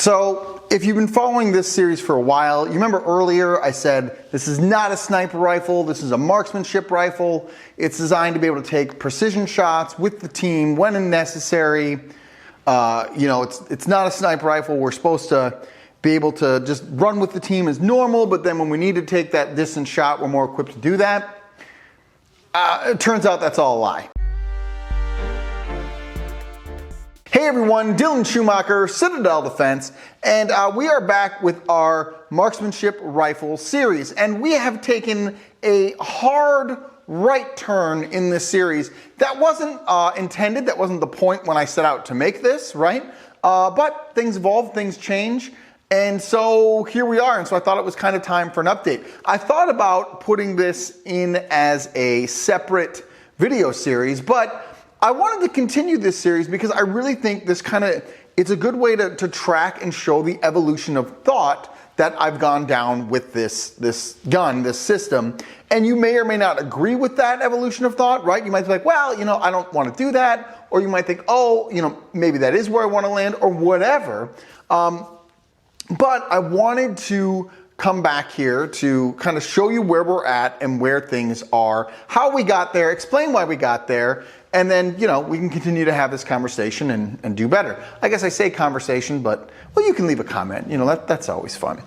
So if you've been following this series for a while, you remember earlier I said this is not a sniper rifle, this is a marksmanship rifle. It's designed to be able to take precision shots with the team when necessary. It's not a sniper rifle. We're supposed to be able to just run with the team as normal, but then when we need to take that distance shot, we're more equipped to do that. It turns out that's all a lie. Hey everyone, Dylan Schumacher, Citadel Defense, and we are back with our marksmanship rifle series. And we have taken a hard right turn in this series. That wasn't intended, that wasn't the point when I set out to make this, right? But things evolve, things change, and so here we are. And so I thought it was kind of time for an update. I thought about putting this in as a separate video series, but I wanted to continue this series because I really think this it's a good way to track and show the evolution of thought that I've gone down with this gun, this system. And you may or may not agree with that evolution of thought, right? You might be like, well, I don't want to do that. Or you might think, oh, maybe that is where I want to land or whatever. But I wanted to come back here to kind of show you where we're at and where things are, how we got there, explain why we got there, and then, we can continue to have this conversation and do better. I guess I say conversation, but, well, you can leave a comment. That's always fun.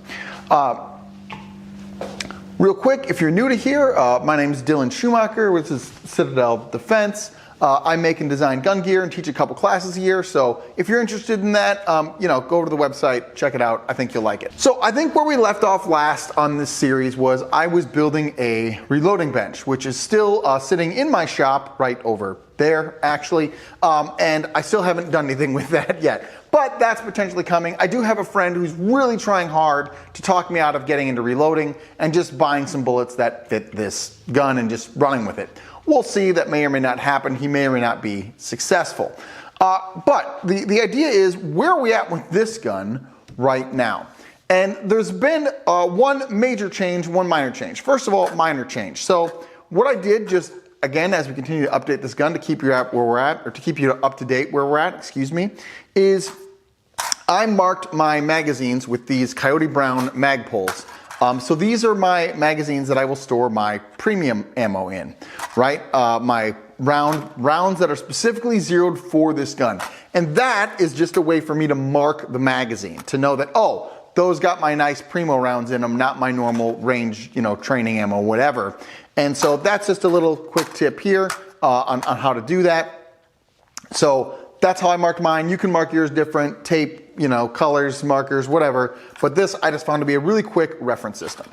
Real quick, if you're new to here, my name is Dylan Schumacher, which is Citadel Defense. I make and design gun gear and teach a couple classes a year. So if you're interested in that, go over to the website, check it out. I think you'll like it. So I think where we left off last on this series was I was building a reloading bench, which is still sitting in my shop right over there, actually. And I still haven't done anything with that yet. But that's potentially coming. I do have a friend who's really trying hard to talk me out of getting into reloading and just buying some bullets that fit this gun and just running with it. We'll see. That may or may not happen. He may or may not be successful. But the idea is, where are we at with this gun right now? And there's been one major change, one minor change. First of all, minor change. So what I did, just again, as we continue to update this gun to keep you at where we're at, or to keep you up to date where we're at, excuse me, is I marked my magazines with these Coyote Brown mag poles. So these are my magazines that I will store my premium ammo in, right? My rounds that are specifically zeroed for this gun. And that is just a way for me to mark the magazine, to know that, oh, those got my nice primo rounds in them, not my normal range, training ammo, whatever. And so that's just a little quick tip here on how to do that. So that's how I marked mine. You can mark yours different, tape, colors, markers, whatever. But this I just found to be a really quick reference system.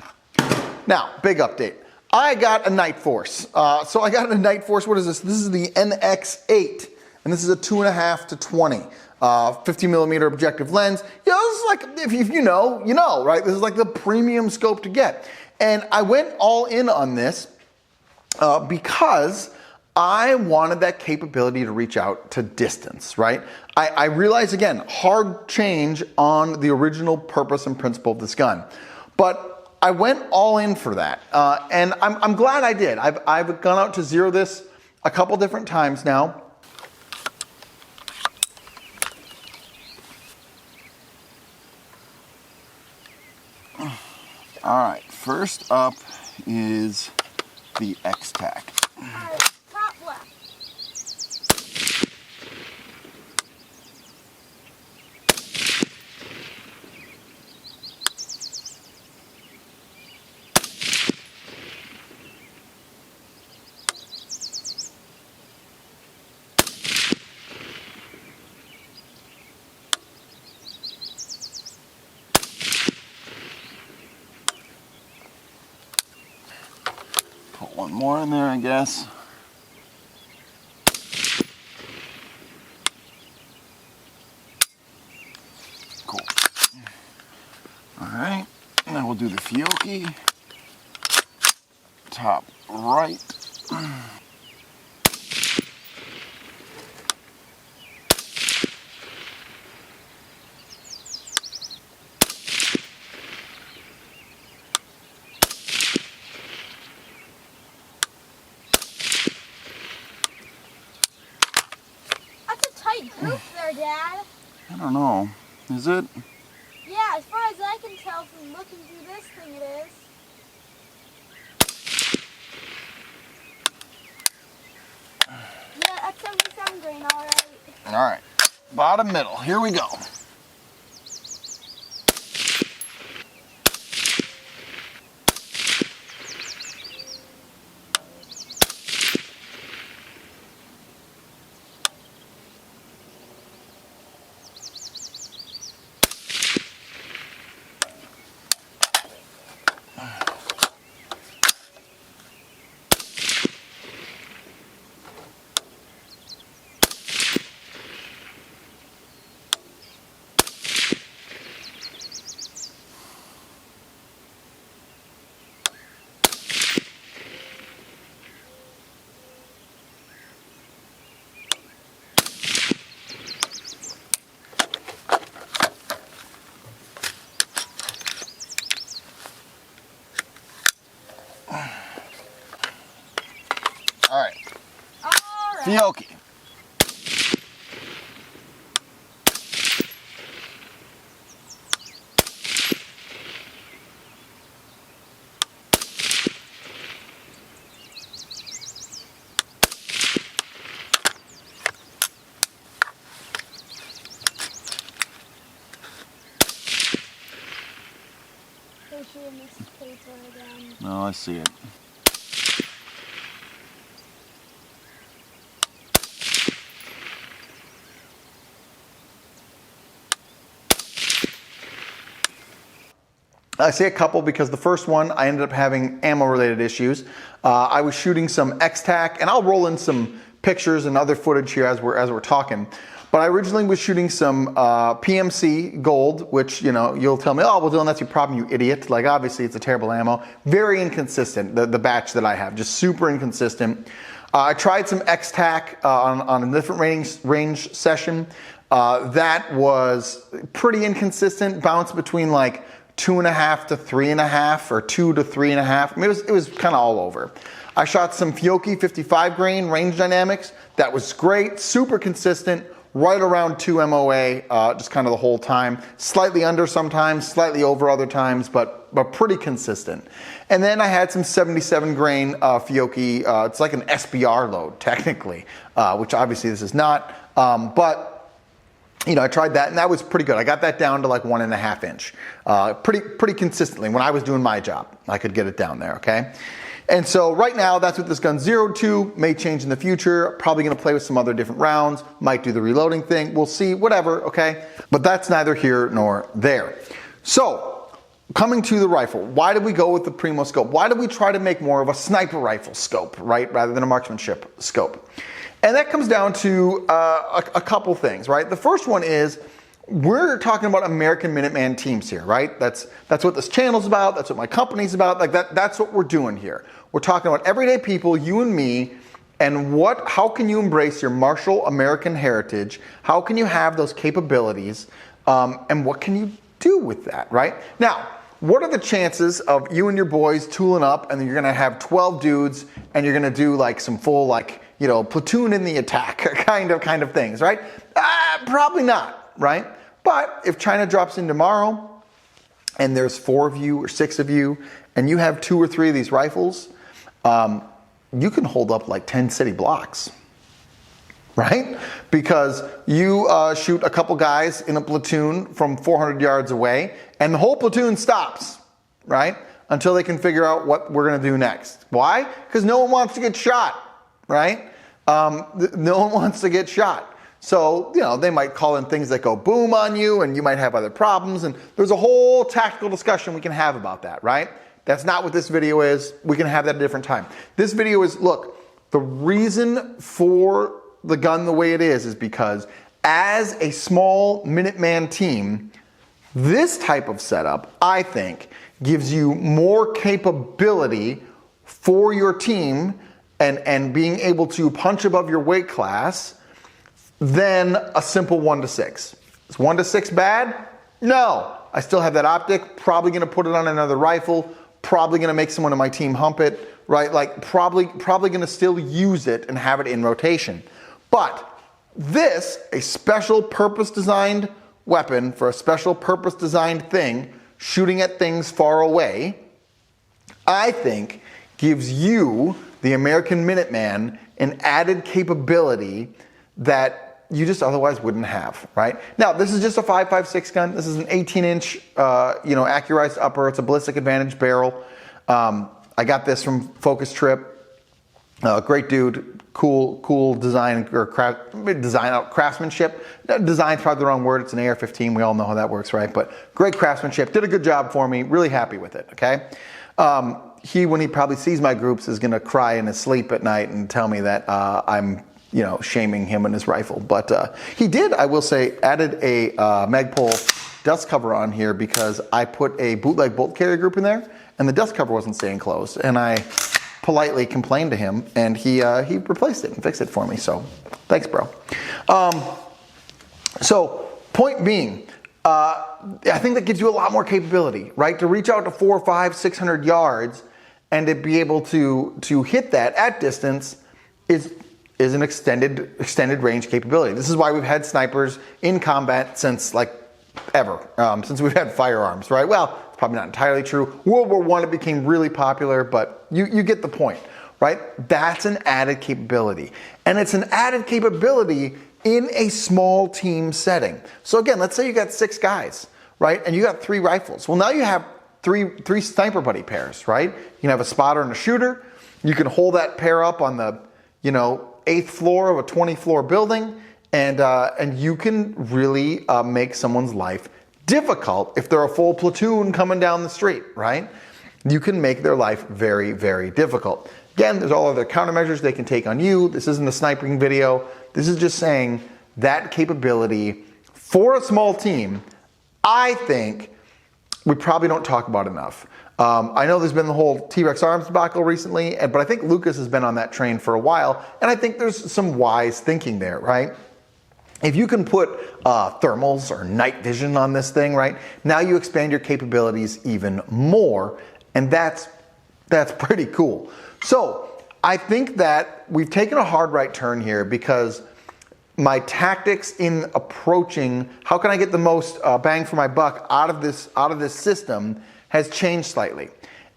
Now, big update. I got a Night Force. So I got a Night Force. What is this? This is the NX8. And this is a 2.5 to 20. 50 millimeter objective lens. This is like, if you know, right? This is like the premium scope to get. And I went all in on this because I wanted that capability to reach out to distance, right? I realize, again, hard change on the original purpose and principle of this gun. But I went all in for that. And I'm glad I did. I've gone out to zero this a couple different times now. All right, first up is the X-Tac. Put one more in there, I guess. Cool. All right, now we'll do the Fiocchi. Top right. That's a tight group there, Dad. I don't know. Is it? Yeah, as far as I can tell from looking through this thing, it is. Yeah, that's 77 grain, alright. Alright, bottom middle, here we go. Alright. Alright. Fiocchi. This paper again. Oh, I see it. I say a couple because the first one, I ended up having ammo-related issues. I was shooting some X-Tac, and I'll roll in some pictures and other footage here as we're talking. But I originally was shooting some PMC gold, which, you know, you'll tell me, oh, well, Dylan, that's your problem, you idiot. Like, obviously, it's a terrible ammo. Very inconsistent, the batch that I have, just super inconsistent. I tried some X-Tac on a different range session. That was pretty inconsistent, bounced between like 2.5 to 3.5 or 2 to 3.5. I mean, it was kind of all over. I shot some Fiocchi 55 grain range dynamics. That was great, super consistent, right around 2 MOA, just kind of the whole time. Slightly under sometimes, slightly over other times, but pretty consistent. And then I had some 77 grain Fiocchi. It's like an SBR load, technically, which obviously this is not, but you know, I tried that and that was pretty good. I got that down to like 1.5 inch, pretty consistently. When I was doing my job, I could get it down there, okay? And so right now, that's what this gun's zeroed to. May change in the future. Probably gonna play with some other different rounds. Might do the reloading thing. We'll see, whatever, okay? But that's neither here nor there. So, coming to the rifle, why did we go with the Primo scope? Why did we try to make more of a sniper rifle scope, right? Rather than a marksmanship scope? And that comes down to a couple things, right? The first one is, we're talking about American Minuteman teams here, right? That's what this channel's about. That's what my company's about. Like that's what we're doing here. We're talking about everyday people, you and me, and how can you embrace your martial American heritage? How can you have those capabilities? And what can you do with that, right? Now, what are the chances of you and your boys tooling up and then you're gonna have 12 dudes and you're gonna do like some full like, you know, platoon in the attack kind of things, right? Probably not, right? But if China drops in tomorrow and there's 4 of you or 6 of you and you have 2 or 3 of these rifles, you can hold up like 10 city blocks, right? Because you shoot a couple guys in a platoon from 400 yards away and the whole platoon stops, right? Until they can figure out what we're gonna do next. Why? Because no one wants to get shot, right? No one wants to get shot. So, you know, they might call in things that go boom on you and you might have other problems, and there's a whole tactical discussion we can have about that, right? That's not what this video is. We can have that at a different time. This video is, look, the reason for the gun the way it is because as a small Minuteman team, this type of setup, I think, gives you more capability for your team and being able to punch above your weight class than a simple 1 to 6. Is 1 to 6 bad? No. I still have that optic, probably gonna put it on another rifle, probably gonna make someone on my team hump it, right? Like probably gonna still use it and have it in rotation. But this, a special purpose designed weapon for a special purpose designed thing, shooting at things far away, I think gives you, the American Minuteman, an added capability that you just otherwise wouldn't have, right? Now, this is just a 5.56 gun. This is an 18-inch, accurized upper. It's a ballistic advantage barrel. I got this from Focus Trip. Great dude, cool design or craftsmanship. Design's probably the wrong word. It's an AR-15. We all know how that works, right? But great craftsmanship. Did a good job for me. Really happy with it. Okay. When he probably sees my groups, is going to cry in his sleep at night and tell me that I'm, shaming him and his rifle. But he did, I will say, added a Magpul dust cover on here because I put a bootleg bolt carrier group in there, and the dust cover wasn't staying closed, and I politely complained to him, and he replaced it and fixed it for me. So thanks, bro. So point being, I think that gives you a lot more capability, right? To reach out to 400, 500, 600 yards and to be able to hit that at distance is an extended range capability. This is why we've had snipers in combat since ever, since we've had firearms, right? Well, it's probably not entirely true. World War I, it became really popular, but you get the point, right? That's an added capability. And it's an added capability in a small team setting. So again, let's say you got 6 guys, right? And you got 3 rifles. Well, now you have three sniper buddy pairs, right? You can have a spotter and a shooter. You can hold that pair up on the, 8th floor of a 20-floor building, and you can really make someone's life difficult if they're a full platoon coming down the street, right? You can make their life very, very difficult. Again, there's all other countermeasures they can take on you. This isn't a sniping video. This is just saying that capability for a small team, I think we probably don't talk about enough. I know there's been the whole T-Rex arms debacle recently, but I think Lucas has been on that train for a while, and I think there's some wise thinking there, right? If you can put thermals or night vision on this thing, right, now you expand your capabilities even more, and that's pretty cool. So I think that we've taken a hard right turn here because my tactics in approaching how can I get the most bang for my buck out of this system has changed slightly.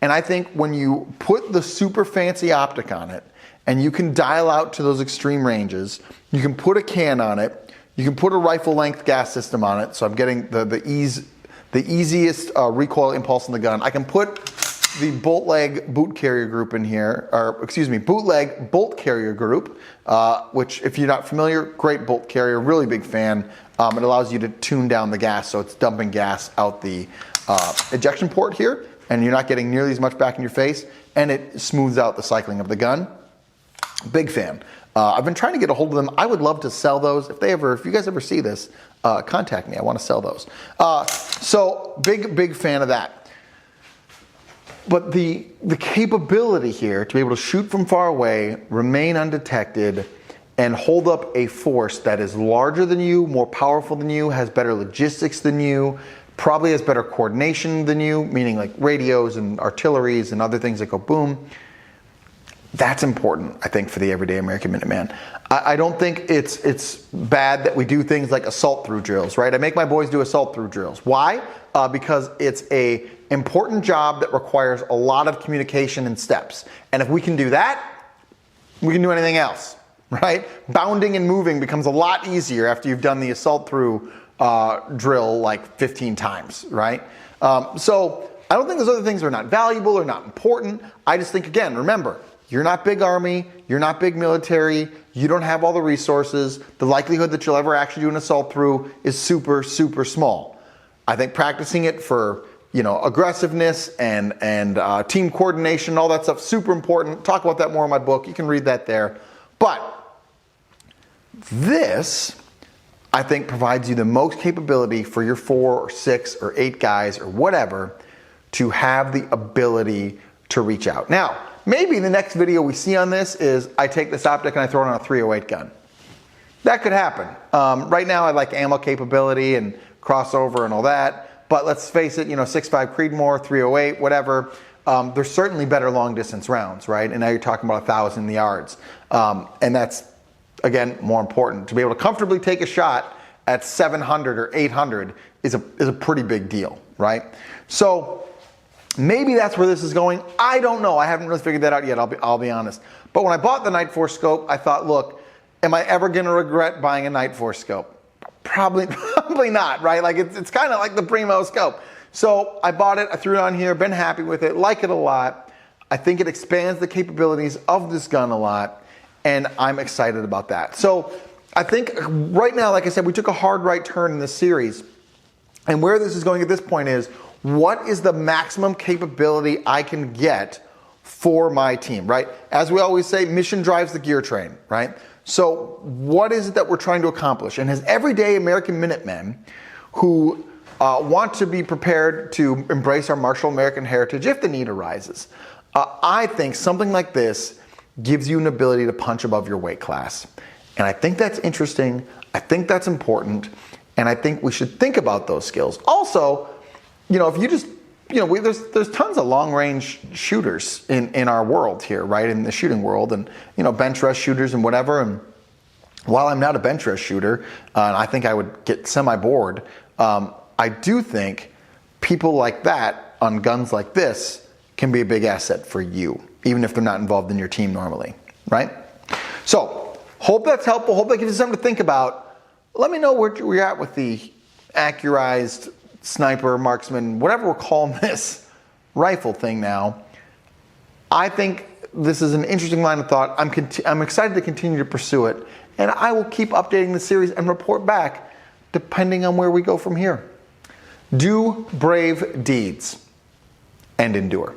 And I think when you put the super fancy optic on it and you can dial out to those extreme ranges, you can put a can on it, you can put a rifle length gas system on it, so I'm getting the easiest recoil impulse in the gun. I can put the bootleg boot carrier group in here, bootleg bolt carrier group, which if you're not familiar, great bolt carrier, really big fan. It allows you to tune down the gas so it's dumping gas out the ejection port here, and you're not getting nearly as much back in your face, and it smooths out the cycling of the gun. Big fan. I've been trying to get a hold of them. I would love to sell those. If you guys ever see this, contact me. I want to sell those. So big fan of that. But the capability here to be able to shoot from far away, remain undetected, and hold up a force that is larger than you, more powerful than you, has better logistics than you, probably has better coordination than you, meaning like radios and artilleries and other things that go boom. That's important, I think, for the everyday American Minuteman. I don't think it's bad that we do things like assault through drills, right? I make my boys do assault through drills. Why? Because it's a important job that requires a lot of communication and steps. And if we can do that, we can do anything else, right? Bounding and moving becomes a lot easier after you've done the assault through drill like 15 times, right? So I don't think those other things are not valuable or not important. I just think, again, remember, you're not big army, you're not big military, you don't have all the resources. The likelihood that you'll ever actually do an assault through is super, super small. I think practicing it for, aggressiveness and team coordination, all that stuff, super important. Talk about that more in my book. You can read that there. But this, I think, provides you the most capability for your 4 or 6 or 8 guys or whatever to have the ability to reach out. Now, maybe the next video we see on this is I take this optic and I throw it on a 308 gun. That could happen. Right now I like ammo capability and crossover and all that, but let's face it, 6.5 Creedmoor, 308, whatever. There's certainly better long distance rounds, right? And now you're talking about 1,000 yards. And that's, again, more important. To be able to comfortably take a shot at 700 or 800 is a pretty big deal, right? So maybe that's where this is going. I don't know. I haven't really figured that out yet. I'll be honest. But when I bought the Night Force scope, I thought, look, am I ever going to regret buying a Night Force scope? Probably not, right? Like it's kind of like the Primo scope. So I bought it, I threw it on here, been happy with it, like it a lot. I think it expands the capabilities of this gun a lot, and I'm excited about that. So I think right now, like I said, we took a hard right turn in this series. And where this is going at this point is, what is the maximum capability I can get for my team, right? As we always say, mission drives the gear train, right? So what is it that we're trying to accomplish? And as everyday American Minutemen who want to be prepared to embrace our martial American heritage if the need arises, I think something like this gives you an ability to punch above your weight class. And I think that's interesting. I think that's important. And I think we should think about those skills. Also, you know, if you just, you know, there's tons of long-range shooters in our world here, right? In the shooting world, and, you know, bench rest shooters and whatever. And while I'm not a bench rest shooter, and I think I would get semi-bored, I do think people like that on guns like this can be a big asset for you, even if they're not involved in your team normally, right? So, hope that's helpful. Hope that gives you something to think about. Let me know where you're at with the accurized sniper, marksman, whatever we're calling this rifle thing now. I think this is an interesting line of thought. I'm excited to continue to pursue it, and I will keep updating the series and report back depending on where we go from here. Do brave deeds and endure.